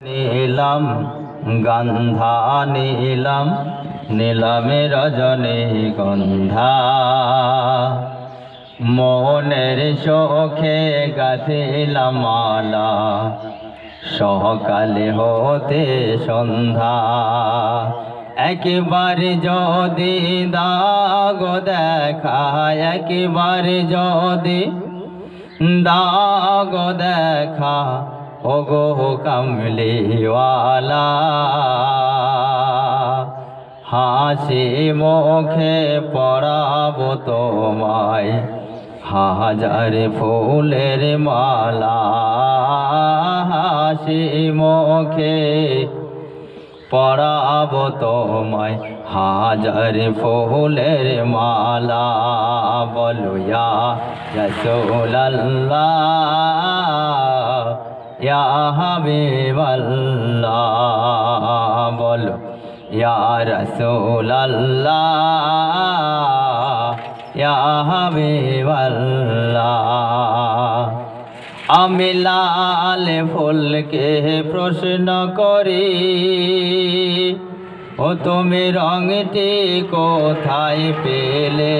নীলাম গন্ধা নীলাম নীলামে রজনীগন্ধা মনের শোকে গাঁথিলাম মালা সকালে হতে সন্ধ্যা। একবার যদি দাগ দেখা একবার যদি দাগ দেখা ওগো কামলিওয়ালা হাসি মুখে পরাবো তোমায় হাজার ফুলের মালা। হাসি মুখে পরাবো তোমায় হাজার ফুলের মালা। বলো ইয়া রাসূলুল্লাহ ইয়া হাবিবাল্লাহ বলো ইয়া রাসূলুল্লাহ ইয়া হাবিবাল্লাহ। আমি লাল ফুলকে প্রশ্ন করি ও তুমি রঙটি কোথায় পেলে?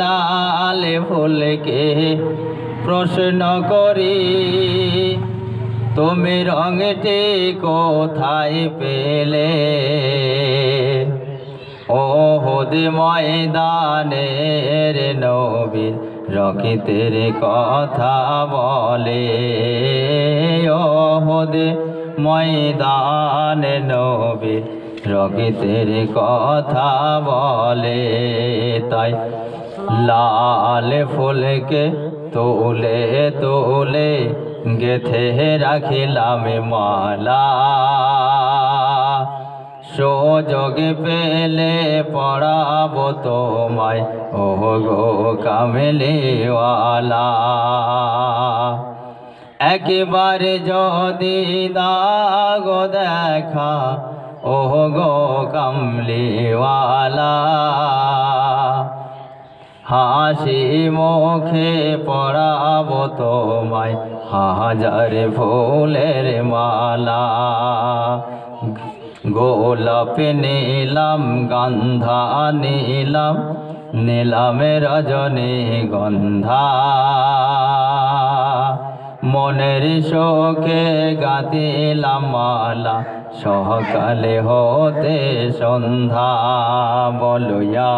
লাল ফুলকে প্রশ্ন করি তুমি রঙটি কোথায় পেলে? ওহুদ ময়দানের নবীর রক্তের কথা বলে। ওহুদ ময়দানে নবীর রক্তের কথা বলে। তাই লাল ফুলকে তুলে তুলে গেথে রাখিলাম মালা। সুযোগ পেলে পড়াবো তোমায় ওগো কামলিওয়ালা। একবার যদি দাগ দেখা ওগো কামলিওয়ালা হাসি মুখে পরাবো তোমায় হাজার ফুলের মালা। গোলাপ নীলাম গন্ধা নীলাম নীলামে রজনীগন্ধা মনের শোকে গাঁথিলাম মালা সকালে হতে সন্ধ্যা। বলো ইয়া